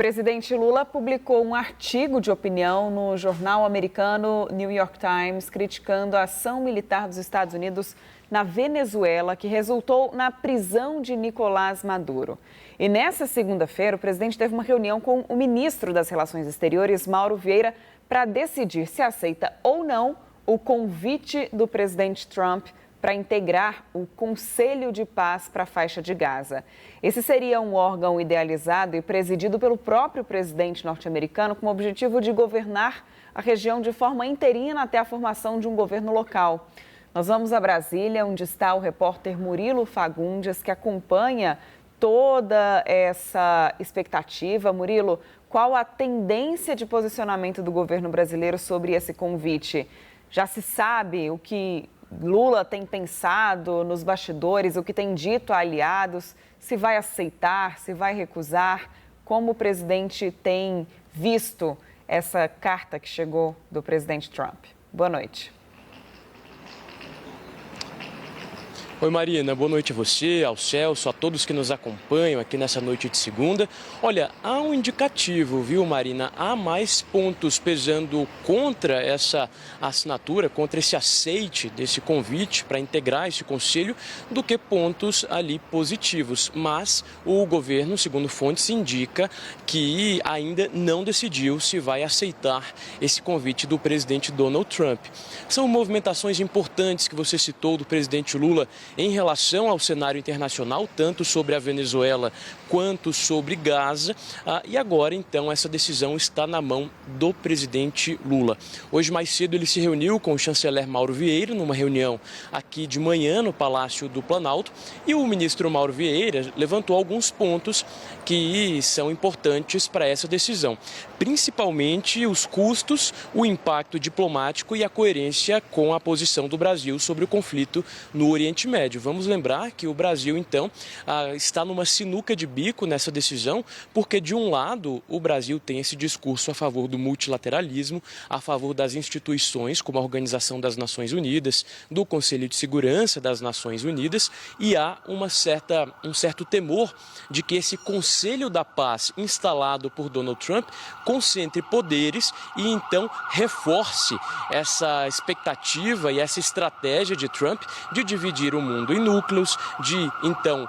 presidente Lula publicou um artigo de opinião no jornal americano New York Times, criticando a ação militar dos Estados Unidos na Venezuela, que resultou na prisão de Nicolás Maduro. E nessa segunda-feira, o presidente teve uma reunião com o ministro das Relações Exteriores, Mauro Vieira, para decidir se aceita ou não o convite do presidente Trump para integrar o Conselho de Paz para a faixa de Gaza. Esse seria um órgão idealizado e presidido pelo próprio presidente norte-americano com o objetivo de governar a região de forma interina até a formação de um governo local. Nós vamos a Brasília, onde está o repórter Murilo Fagundes, que acompanha toda essa expectativa. Murilo, qual a tendência de posicionamento do governo brasileiro sobre esse convite? Já se sabe o que Lula tem pensado nos bastidores, o que tem dito a aliados, se vai aceitar, se vai recusar, como o presidente tem visto essa carta que chegou do presidente Trump. Boa noite. Oi, Marina, boa noite a você, ao Celso, a todos que nos acompanham aqui nessa noite de segunda. Olha, há um indicativo, viu, Marina? Há mais pontos pesando contra essa assinatura, contra esse aceite desse convite para integrar esse conselho, do que pontos ali positivos. Mas o governo, segundo fontes, indica que ainda não decidiu se vai aceitar esse convite do presidente Donald Trump. São movimentações importantes que você citou do presidente Lula em relação ao cenário internacional, tanto sobre a Venezuela quanto sobre Gaza. E agora, então, essa decisão está na mão do presidente Lula. Hoje, mais cedo, ele se reuniu com o chanceler Mauro Vieira, numa reunião aqui de manhã no Palácio do Planalto, e o ministro Mauro Vieira levantou alguns pontos que são importantes para essa decisão, principalmente os custos, o impacto diplomático e a coerência com a posição do Brasil sobre o conflito no Oriente Médio. Vamos lembrar que o Brasil, então, está numa sinuca de bico nessa decisão, porque, de um lado, o Brasil tem esse discurso a favor do multilateralismo, a favor das instituições, como a Organização das Nações Unidas, do Conselho de Segurança das Nações Unidas, e há um certo temor de que esse Conselho da Paz, instalado por Donald Trump, concentre poderes e, então, reforce essa expectativa e essa estratégia de Trump de dividir o mundo em núcleos, de, então,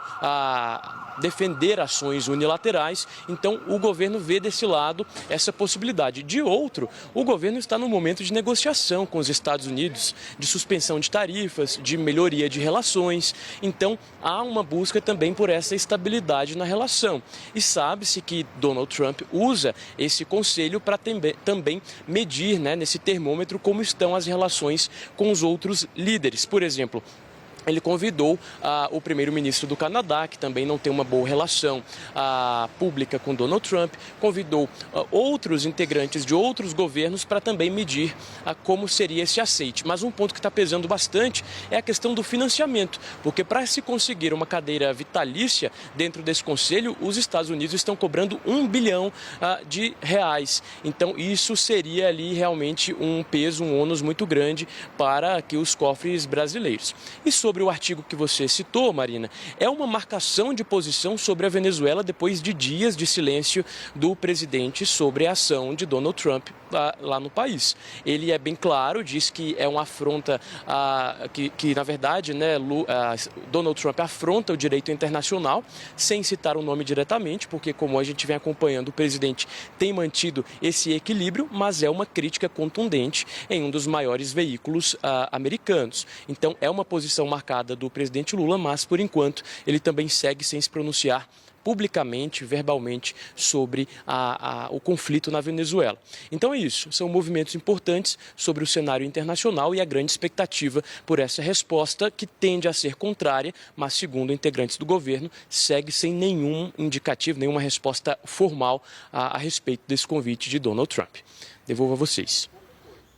defender ações unilaterais. Então, o governo vê desse lado essa possibilidade. De outro, o governo está no momento de negociação com os Estados Unidos, de suspensão de tarifas, de melhoria de relações. Então, há uma busca também por essa estabilidade na relação. E sabe-se que Donald Trump usa esse conselho para também medir, nesse termômetro, como estão as relações com os outros líderes. Por exemplo, ele convidou o primeiro-ministro do Canadá, que também não tem uma boa relação pública com Donald Trump, convidou outros integrantes de outros governos para também medir como seria esse aceite. Mas um ponto que está pesando bastante é a questão do financiamento, porque para se conseguir uma cadeira vitalícia dentro desse conselho, os Estados Unidos estão cobrando R$1 bilhão. Então, isso seria ali realmente um peso, um ônus muito grande para que os cofres brasileiros. E sobre o artigo que você citou, Marina, é uma marcação de posição sobre a Venezuela depois de dias de silêncio do presidente sobre a ação de Donald Trump lá no país. Ele é bem claro, diz que é uma afronta, que na verdade, Donald Trump afronta o direito internacional, sem citar o nome diretamente, porque, como a gente vem acompanhando, o presidente tem mantido esse equilíbrio, mas é uma crítica contundente em um dos maiores veículos americanos. Então, é uma posição marcada do presidente Lula, mas, por enquanto, ele também segue sem se pronunciar publicamente, verbalmente, sobre o conflito na Venezuela. Então é isso, são movimentos importantes sobre o cenário internacional e a grande expectativa por essa resposta, que tende a ser contrária, mas, segundo integrantes do governo, segue sem nenhum indicativo, nenhuma resposta formal a respeito desse convite de Donald Trump. Devolvo a vocês.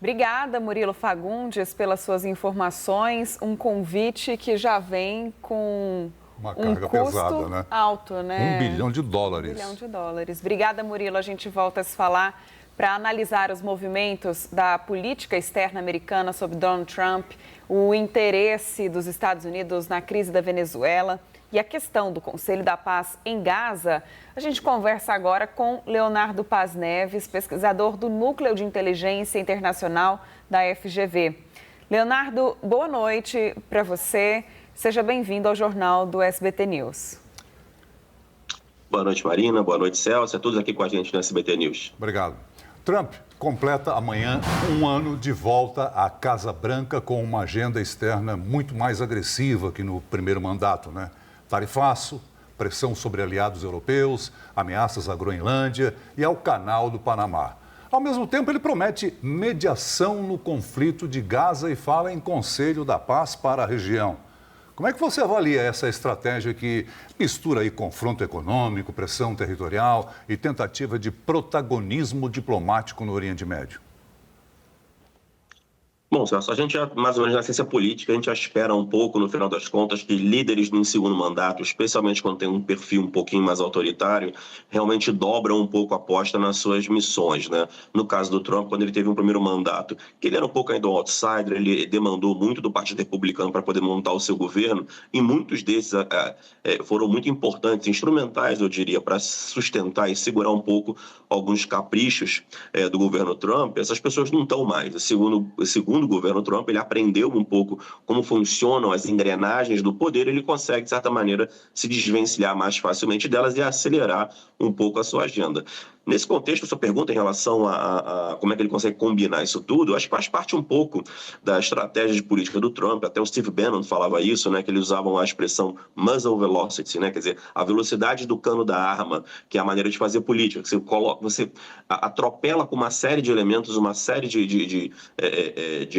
Obrigada, Murilo Fagundes, pelas suas informações. Um convite que já vem com uma carga pesada, né? Alto, né? $1 bilhão. $1 bilhão. Obrigada, Murilo. A gente volta a se falar para analisar os movimentos da política externa americana sobre Donald Trump, o interesse dos Estados Unidos na crise da Venezuela. e a questão do Conselho da Paz em Gaza, a gente conversa agora com Leonardo Paz Neves, pesquisador do Núcleo de Inteligência Internacional da FGV. Leonardo, boa noite para você. Seja bem-vindo ao Jornal do SBT News. Boa noite, Marina. Boa noite, Celso. Todos aqui com a gente no SBT News. Obrigado. Trump completa amanhã um ano de volta à Casa Branca com uma agenda externa muito mais agressiva que no primeiro mandato, né? Tarifaço, pressão sobre aliados europeus, ameaças à Groenlândia e ao Canal do Panamá. Ao mesmo tempo, ele promete mediação no conflito de Gaza e fala em Conselho da Paz para a região. Como é que você avalia essa estratégia que mistura aí confronto econômico, pressão territorial e tentativa de protagonismo diplomático no Oriente Médio? Bom, Celso, a gente, mais ou menos na ciência política, a gente já espera um pouco, no final das contas, que líderes no segundo mandato, especialmente quando tem um perfil um pouquinho mais autoritário, realmente dobram um pouco a aposta nas suas missões, né? No caso do Trump, quando ele teve um primeiro mandato, que ele era um pouco ainda um outsider, ele demandou muito do Partido Republicano para poder montar o seu governo, e muitos desses foram muito importantes, instrumentais, eu diria, para sustentar e segurar um pouco alguns caprichos do governo Trump. Essas pessoas não estão mais. Segundo o governo Trump, ele aprendeu um pouco como funcionam as engrenagens do poder, ele consegue, de certa maneira, se desvencilhar mais facilmente delas e acelerar um pouco a sua agenda. Nesse contexto, a sua pergunta em relação a como é que ele consegue combinar isso tudo, acho que faz parte um pouco da estratégia de política do Trump. Até o Steve Bannon falava isso, né, que eles usavam a expressão muzzle velocity, né, quer dizer, a velocidade do cano da arma, que é a maneira de fazer política, que você atropela com uma série de elementos, uma série de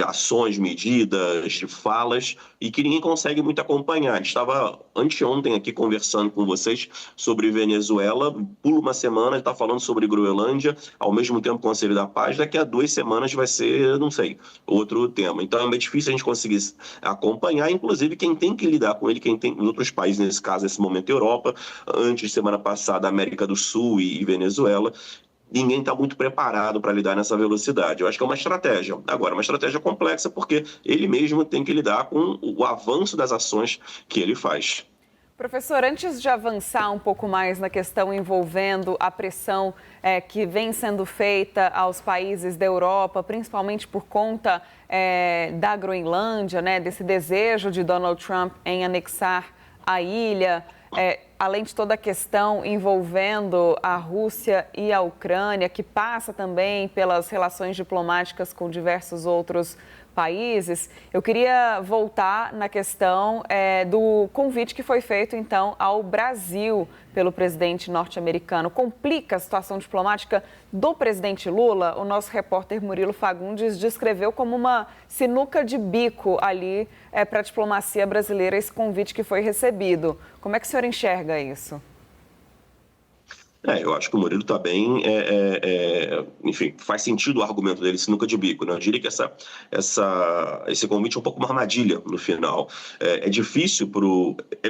ações, medidas, de falas, e que ninguém consegue muito acompanhar. A gente estava anteontem aqui conversando com vocês sobre Venezuela, pula uma semana, ele está falando sobre Groenlândia, ao mesmo tempo Conselho da Paz, daqui a 2 semanas vai ser, não sei, outro tema. Então é meio difícil a gente conseguir acompanhar, inclusive quem tem que lidar com ele, quem tem em outros países, nesse caso, nesse momento, Europa, antes, semana passada, América do Sul e Venezuela. Ninguém está muito preparado para lidar nessa velocidade. Eu acho que é uma estratégia. Agora, uma estratégia complexa, porque ele mesmo tem que lidar com o avanço das ações que ele faz. Professor, antes de avançar um pouco mais na questão envolvendo a pressão que vem sendo feita aos países da Europa, principalmente por conta da Groenlândia, né, desse desejo de Donald Trump em anexar a ilha, além de toda a questão envolvendo a Rússia e a Ucrânia, que passa também pelas relações diplomáticas com diversos outros países, eu queria voltar na questão do convite que foi feito, então, ao Brasil pelo presidente norte-americano. Complica a situação diplomática do presidente Lula? O nosso repórter Murilo Fagundes descreveu como uma sinuca de bico ali para a diplomacia brasileira esse convite que foi recebido. Como é que o senhor enxerga isso? Eu acho que o Murilo está bem, enfim, faz sentido o argumento dele, sinuca de bico, né? Eu diria que esse convite é um pouco uma armadilha no final. É difícil,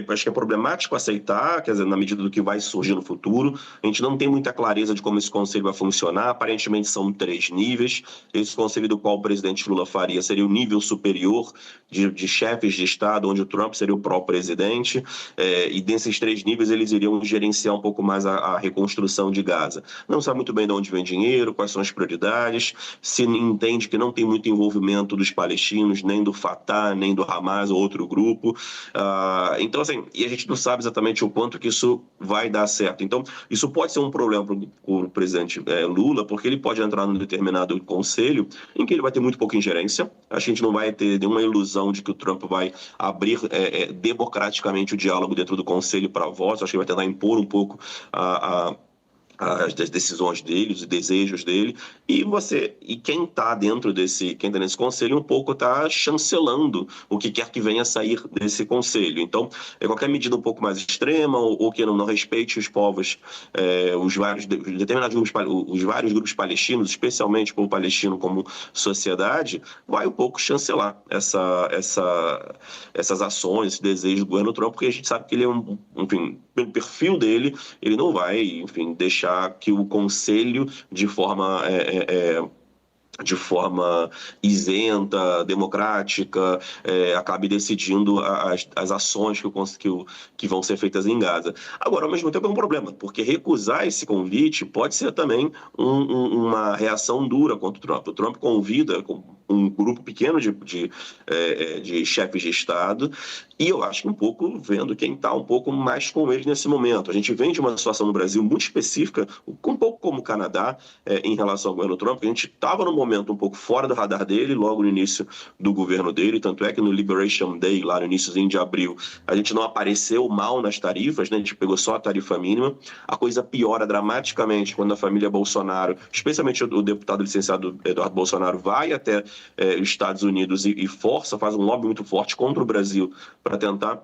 acho que é problemático aceitar, quer dizer, na medida do que vai surgir no futuro. A gente não tem muita clareza de como esse conselho vai funcionar. Aparentemente são 3 níveis. Esse conselho do qual o presidente Lula faria seria o nível superior de chefes de Estado, onde o Trump seria o próprio presidente. E desses 3 níveis eles iriam gerenciar um pouco mais a reconstrução de Gaza. Não sabe muito bem de onde vem dinheiro, quais são as prioridades, se entende que não tem muito envolvimento dos palestinos, nem do Fatah, nem do Hamas ou outro grupo. Então, assim, e a gente não sabe exatamente o quanto que isso vai dar certo. Então, isso pode ser um problema para o presidente Lula, porque ele pode entrar num determinado conselho em que ele vai ter muito pouca ingerência. A gente não vai ter nenhuma ilusão de que o Trump vai abrir democraticamente o diálogo dentro do conselho para votos. Acho que ele vai tentar impor um pouco as decisões dele, os desejos dele, e quem está nesse conselho um pouco está chancelando o que quer que venha a sair desse conselho. Então, qualquer medida um pouco mais extrema ou que não respeite os povos, os vários grupos palestinos, especialmente o povo palestino como sociedade, vai um pouco chancelar essas ações, esse desejo do governo Trump, porque a gente sabe que ele enfim, pelo perfil dele, ele não vai, enfim, deixar que o conselho, de forma de forma isenta, democrática, acabe decidindo as ações que vão ser feitas em Gaza. Agora, ao mesmo tempo, é um problema, porque recusar esse convite pode ser também uma reação dura contra o Trump. O Trump convida um grupo pequeno de chefes de Estado, e eu acho que um pouco vendo quem está um pouco mais com ele nesse momento. A gente vem de uma situação no Brasil muito específica, um pouco como o Canadá, em relação ao governo Trump. A gente estava num momento um pouco fora do radar dele, logo no início do governo dele, tanto é que no Liberation Day, lá no iníciozinho de abril, a gente não apareceu mal nas tarifas, né? A gente pegou só a tarifa mínima. A coisa piora dramaticamente quando a família Bolsonaro, especialmente o deputado licenciado Eduardo Bolsonaro, vai até os Estados Unidos e faz um lobby muito forte contra o Brasil para tentar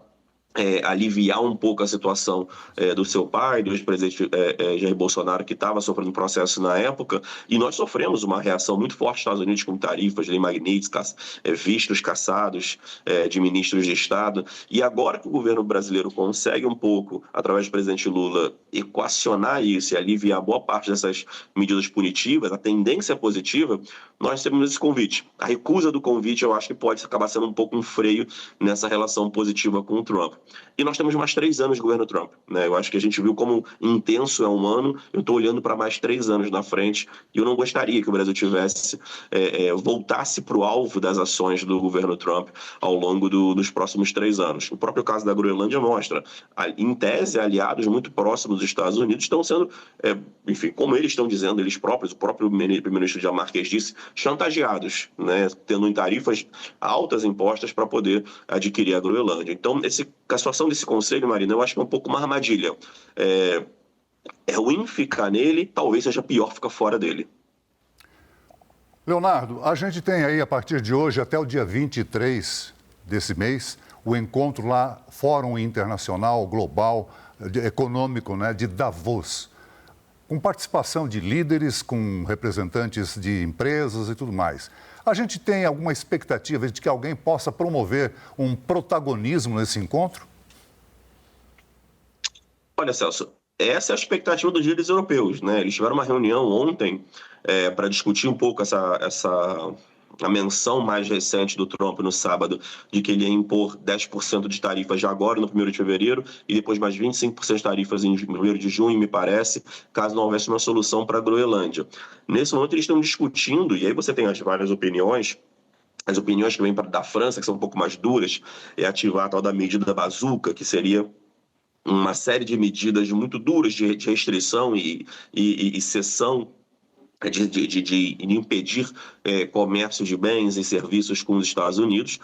aliviar um pouco a situação do seu pai, do ex-presidente Jair Bolsonaro, que estava sofrendo processo na época, e nós sofremos uma reação muito forte nos Estados Unidos com tarifas, lei Magnitsky, vistos cassados de ministros de Estado, e agora que o governo brasileiro consegue um pouco, através do presidente Lula, equacionar isso e aliviar boa parte dessas medidas punitivas, a tendência é positiva, nós temos esse convite. A recusa do convite, eu acho que pode acabar sendo um pouco um freio nessa relação positiva com o Trump. E nós temos mais 3 anos de governo Trump, né? Eu acho que a gente viu como intenso é um ano, eu estou olhando para mais 3 anos na frente, e eu não gostaria que o Brasil voltasse para o alvo das ações do governo Trump ao longo dos próximos 3 anos. O próprio caso da Groenlândia mostra, em tese, aliados muito próximos dos Estados Unidos estão sendo, enfim, como eles estão dizendo, eles próprios, o próprio primeiro-ministro Dinamarquês disse, chantageados, né? Tendo em tarifas altas impostas para poder adquirir a Groenlândia. Então, a situação desse conselho, Marina, eu acho que é um pouco uma armadilha. É ruim ficar nele, talvez seja pior ficar fora dele. Leonardo, a gente tem aí, a partir de hoje, até o dia 23 desse mês, o encontro lá, Fórum Internacional Global Econômico, né, de Davos, com participação de líderes, com representantes de empresas e tudo mais. A gente tem alguma expectativa de que alguém possa promover um protagonismo nesse encontro? Olha, Celso, essa é a expectativa dos líderes europeus, né? Eles tiveram uma reunião ontem para discutir um pouco a menção mais recente do Trump no sábado, de que ele ia impor 10% de tarifas já agora, no 1º de fevereiro, e depois mais 25% de tarifas em 1º de junho, me parece, caso não houvesse uma solução para a Groenlândia. Nesse momento, eles estão discutindo, e aí você tem as várias opiniões, as opiniões que vêm da França, que são um pouco mais duras, é ativar a tal da medida bazuca, que seria uma série de medidas muito duras de restrição e cessão de impedir comércio de bens e serviços com os Estados Unidos,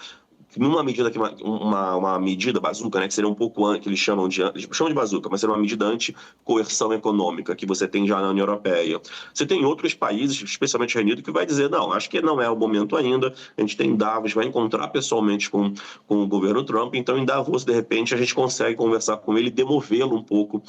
numa medida que uma medida bazuca, né, que seria um pouco que eles chamam de bazuca, mas seria uma medida anti-coerção econômica que você tem já na União Europeia. Você tem outros países, especialmente o Reino Unido, que vai dizer, não, acho que não é o momento ainda, a gente tem Davos, vai encontrar pessoalmente com o governo Trump, então em Davos, de repente, a gente consegue conversar com ele e demovê-lo um pouco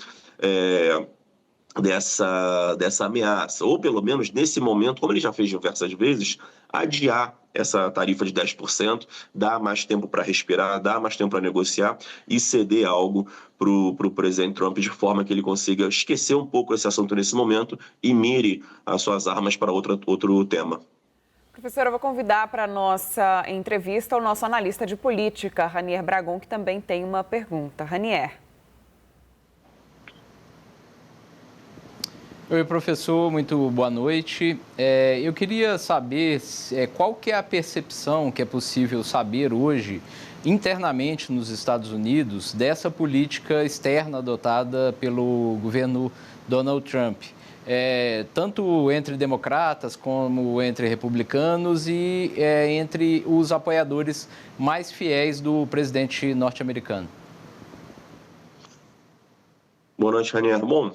dessa ameaça, ou pelo menos nesse momento, como ele já fez diversas vezes, adiar essa tarifa de 10%, dar mais tempo para respirar, dar mais tempo para negociar e ceder algo para o presidente Trump de forma que ele consiga esquecer um pouco esse assunto nesse momento e mire as suas armas para outro tema. Professora, eu vou convidar para a nossa entrevista o nosso analista de política, Ranier Bragon, que também tem uma pergunta. Ranier. Oi, professor, muito boa noite. Eu queria saber qual que é a percepção que é possível saber hoje internamente nos Estados Unidos dessa política externa adotada pelo governo Donald Trump, tanto entre democratas como entre republicanos e entre os apoiadores mais fiéis do presidente norte-americano. Boa noite, Ranier. Bom,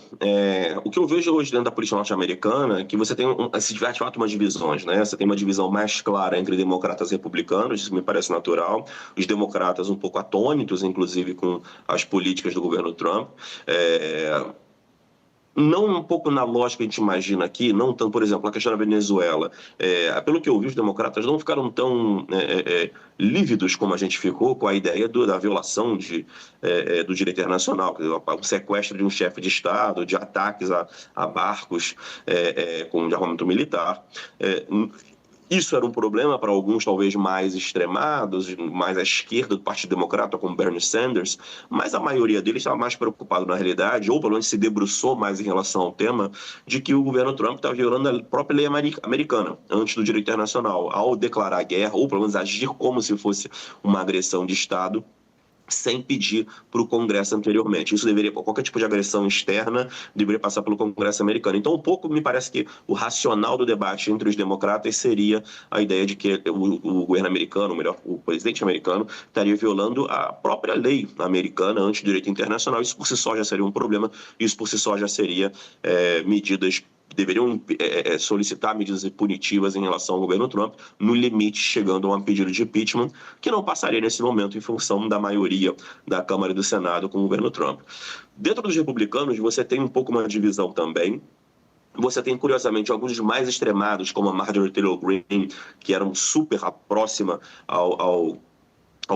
o que eu vejo hoje dentro da política norte-americana é que você tem, de fato, umas divisões, né? Você tem uma divisão mais clara entre democratas e republicanos, isso me parece natural. Os democratas um pouco atônitos, inclusive, com as políticas do governo Trump. Não um pouco na lógica que a gente imagina aqui, não tanto, por exemplo, a questão da Venezuela. Pelo que eu vi, os democratas não ficaram tão lívidos como a gente ficou com a ideia da violação do direito internacional, o sequestro de um chefe de Estado, de ataques a barcos de armamento militar. Isso era um problema para alguns, talvez, mais extremados, mais à esquerda do Partido Democrata, como Bernie Sanders, mas a maioria deles estava mais preocupado, na realidade, ou pelo menos se debruçou mais em relação ao tema, de que o governo Trump estava violando a própria lei americana, antes do direito internacional, ao declarar guerra, ou pelo menos agir como se fosse uma agressão de Estado, sem pedir para o Congresso anteriormente. Isso deveria, qualquer tipo de agressão externa, deveria passar pelo Congresso americano. Então, um pouco me parece que o racional do debate entre os democratas seria a ideia de que o governo americano, ou melhor, o presidente americano, estaria violando a própria lei americana anti direito internacional. Isso por si só já seria um problema, isso por si só já seria medidas deveriam solicitar medidas punitivas em relação ao governo Trump, no limite chegando a um pedido de impeachment, que não passaria nesse momento em função da maioria da Câmara e do Senado com o governo Trump. Dentro dos republicanos, você tem um pouco uma divisão também. Você tem, curiosamente, alguns dos mais extremados, como a Marjorie Taylor Greene, que eram super próxima ao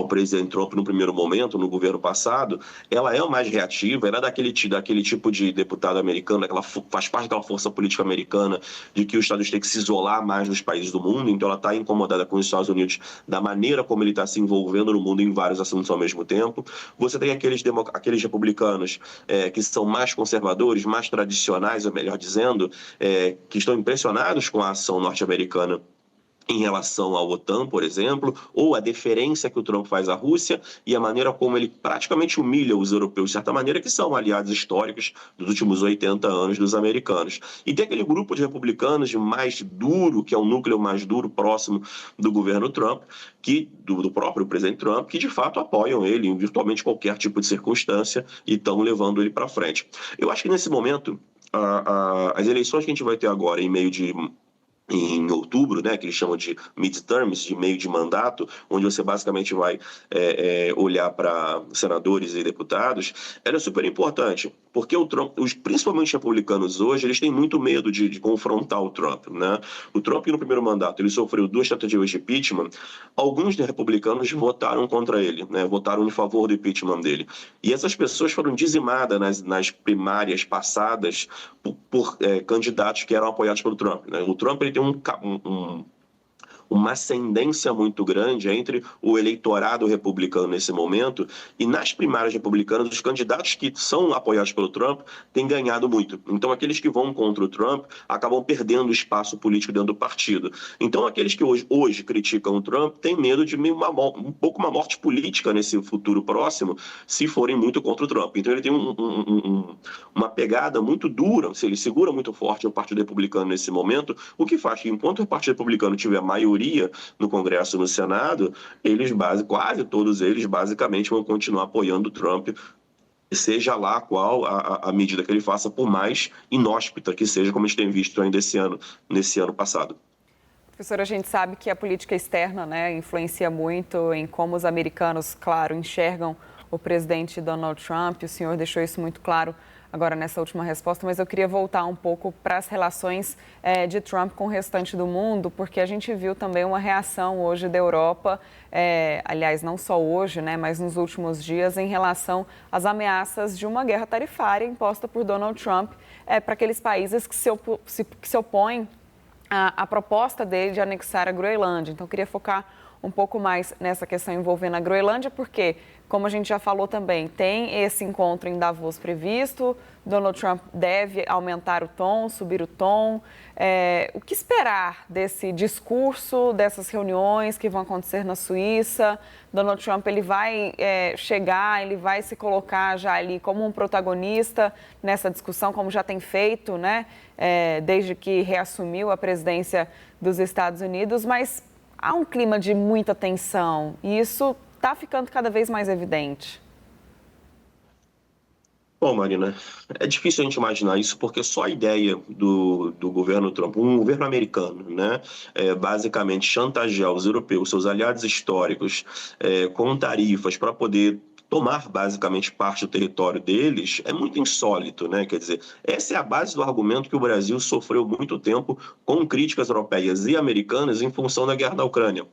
presidente Trump no primeiro momento, no governo passado. Ela é mais reativa, ela é daquele tipo de deputado americano, ela faz parte daquela força política americana de que os Estados Unidos têm que se isolar mais dos países do mundo, então ela está incomodada com os Estados Unidos da maneira como ele está se envolvendo no mundo em vários assuntos ao mesmo tempo. Você tem aqueles republicanos que são mais conservadores, mais tradicionais, ou melhor dizendo, que estão impressionados com a ação norte-americana em relação à OTAN, por exemplo, ou a deferência que o Trump faz à Rússia e a maneira como ele praticamente humilha os europeus, de certa maneira, que são aliados históricos dos últimos 80 anos dos americanos. E tem aquele grupo de republicanos mais duro, que é o núcleo mais duro próximo do governo Trump, do próprio presidente Trump, que de fato apoiam ele em virtualmente qualquer tipo de circunstância e estão levando ele para frente. Eu acho que nesse momento, as eleições que a gente vai ter agora em outubro, né, que eles chamam de midterms, de meio de mandato, onde você basicamente vai olhar para senadores e deputados, ela é super importante, porque o Trump, principalmente republicanos hoje, eles têm muito medo de confrontar o Trump, né? O Trump, no primeiro mandato, ele sofreu 2 tentativas de impeachment. Alguns republicanos votaram contra ele, né, votaram em favor do impeachment dele. E essas pessoas foram dizimadas nas primárias passadas por candidatos que eram apoiados pelo Trump, né? O Trump ele tem uma ascendência muito grande entre o eleitorado republicano nesse momento, e nas primárias republicanas, os candidatos que são apoiados pelo Trump têm ganhado muito. Então, aqueles que vão contra o Trump acabam perdendo espaço político dentro do partido. Então, aqueles que hoje criticam o Trump têm medo de um pouco uma morte política nesse futuro próximo, se forem muito contra o Trump. Então, ele tem uma pegada muito dura, ele segura muito forte o Partido Republicano nesse momento, o que faz que, enquanto o Partido Republicano tiver maioria no Congresso e no Senado, quase todos eles basicamente vão continuar apoiando o Trump, seja lá qual a medida que ele faça, por mais inóspita que seja, como a gente tem visto ainda nesse ano passado. Professor, a gente sabe que a política externa, né, influencia muito em como os americanos, claro, enxergam o presidente Donald Trump. O senhor deixou isso muito claro agora nessa última resposta, mas eu queria voltar um pouco para as relações de Trump com o restante do mundo, porque a gente viu também uma reação hoje da Europa, aliás, não só hoje, né, mas nos últimos dias, em relação às ameaças de uma guerra tarifária imposta por Donald Trump para aqueles países que se opõem à proposta dele de anexar a Groenlândia. Então, eu queria focar um pouco mais nessa questão envolvendo a Groenlândia, porque, como a gente já falou também, tem esse encontro em Davos previsto, Donald Trump deve aumentar o tom, subir o tom. O que esperar desse discurso, dessas reuniões que vão acontecer na Suíça? Donald Trump, ele vai chegar, ele vai se colocar já ali como um protagonista nessa discussão, como já tem feito, né? Desde que reassumiu a presidência dos Estados Unidos, mas há um clima de muita tensão e isso está ficando cada vez mais evidente. Bom, Marina, é difícil a gente imaginar isso porque só a ideia do governo Trump, um governo americano, né, basicamente chantagear os europeus, seus aliados históricos, com tarifas para poder tomar basicamente parte do território deles, é muito insólito, né? Quer dizer, essa é a base do argumento que o Brasil sofreu muito tempo com críticas europeias e americanas em função da guerra da Ucrânia.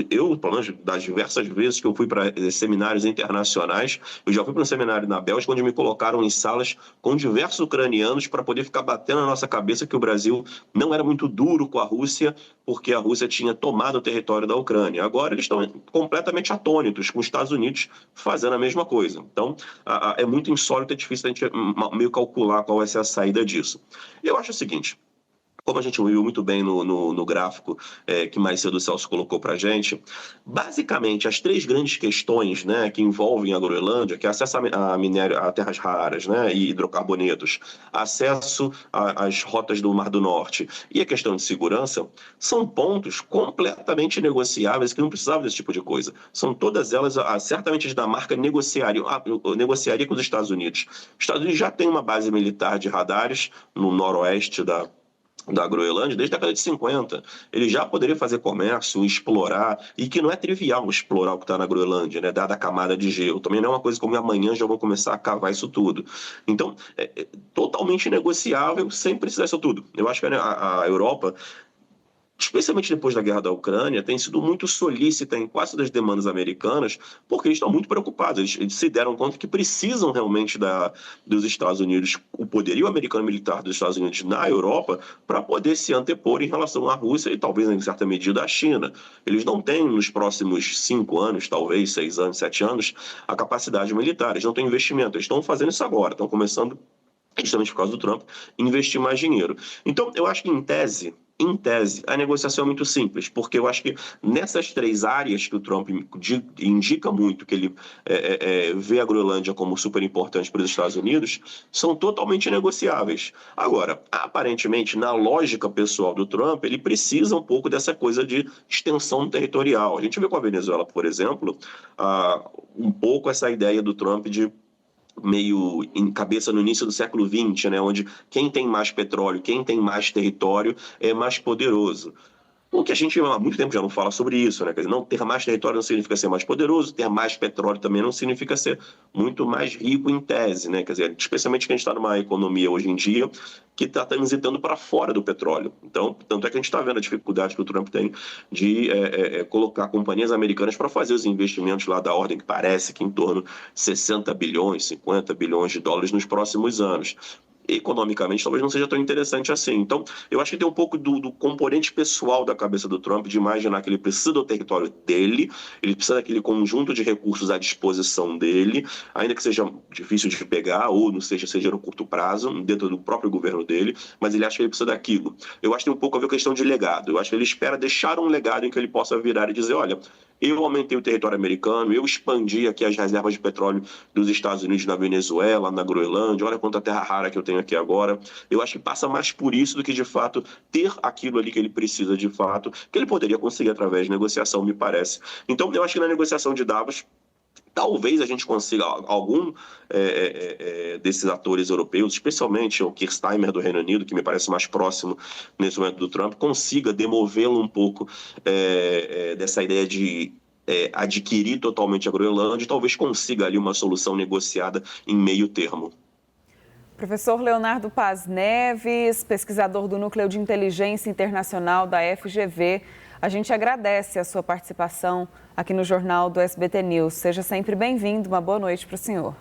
Eu, pelo menos, das diversas vezes que eu fui para seminários internacionais, eu já fui para um seminário na Bélgica, onde me colocaram em salas com diversos ucranianos para poder ficar batendo na nossa cabeça que o Brasil não era muito duro com a Rússia, porque a Rússia tinha tomado o território da Ucrânia. Agora eles estão completamente atônitos com os Estados Unidos fazendo a mesma coisa. Então, é muito insólito, é difícil a gente meio calcular qual vai ser a saída disso. Eu acho o seguinte: como a gente viu muito bem no gráfico que mais cedo o Celso colocou para a gente, basicamente as 3 grandes questões, né, que envolvem a Groenlândia, que é acesso a minério, a terras raras, né, e hidrocarbonetos, acesso às rotas do Mar do Norte e a questão de segurança, são pontos completamente negociáveis que não precisavam desse tipo de coisa. São todas elas, certamente a Dinamarca negociaria com os Estados Unidos. Os Estados Unidos já tem uma base militar de radares no noroeste da Groenlândia desde a década de 50. Ele já poderia fazer comércio, explorar, e que não é trivial explorar o que está na Groenlândia, né, dada a camada de gelo. Também não é uma coisa como amanhã já vou começar a cavar isso tudo. Então, é totalmente negociável sem precisar disso tudo. Eu acho que a Europa, especialmente depois da guerra da Ucrânia, tem sido muito solícita em quase todas as demandas americanas, porque eles estão muito preocupados. Eles se deram conta que precisam realmente dos Estados Unidos, o poderio americano militar dos Estados Unidos na Europa, para poder se antepor em relação à Rússia e talvez, em certa medida, à China. Eles não têm, nos próximos 5 anos, talvez 6 anos, 7 anos, a capacidade militar. Eles não têm investimento. Eles estão fazendo isso agora, estão começando, justamente por causa do Trump, investir mais dinheiro. Então, eu acho que, em tese, a negociação é muito simples, porque eu acho que nessas 3 áreas que o Trump indica muito, que ele vê a Groenlândia como super importante para os Estados Unidos, são totalmente negociáveis. Agora, aparentemente, na lógica pessoal do Trump, ele precisa um pouco dessa coisa de extensão territorial. A gente vê com a Venezuela, por exemplo, um pouco essa ideia do Trump de meio em cabeça no início do século XX, né, onde quem tem mais petróleo, quem tem mais território é mais poderoso. O que a gente há muito tempo já não fala sobre isso, né? Quer dizer, não ter mais território não significa ser mais poderoso, ter mais petróleo também não significa ser muito mais rico em tese, né? Quer dizer, especialmente que a gente está numa economia hoje em dia que está transitando para fora do petróleo. Então, tanto é que a gente está vendo a dificuldade que o Trump tem de colocar companhias americanas para fazer os investimentos lá da ordem que parece que em torno de 60 bilhões, 50 bilhões de dólares nos próximos anos. Economicamente talvez não seja tão interessante assim. Então, eu acho que tem um pouco do componente pessoal da cabeça do Trump, de imaginar que ele precisa do território dele, ele precisa daquele conjunto de recursos à disposição dele, ainda que seja difícil de pegar, ou não seja no curto prazo, dentro do próprio governo dele, mas ele acha que ele precisa daquilo. Eu acho que tem um pouco a ver com a questão de legado. Eu acho que ele espera deixar um legado em que ele possa virar e dizer, olha, eu aumentei o território americano, eu expandi aqui as reservas de petróleo dos Estados Unidos na Venezuela, na Groenlândia, olha quanta terra rara que eu tenho aqui agora. Eu acho que passa mais por isso do que, de fato, ter aquilo ali que ele precisa, de fato, que ele poderia conseguir através de negociação, me parece. Então, eu acho que na negociação de Davos, talvez a gente consiga algum desses atores europeus, especialmente o Keir Starmer do Reino Unido, que me parece mais próximo nesse momento do Trump, consiga demovê-lo um pouco dessa ideia de adquirir totalmente a Groenlândia e talvez consiga ali uma solução negociada em meio termo. Professor Leonardo Paz Neves, pesquisador do Núcleo de Inteligência Internacional da FGV, a gente agradece a sua participação aqui no Jornal do SBT News. Seja sempre bem-vindo. Uma boa noite para o senhor.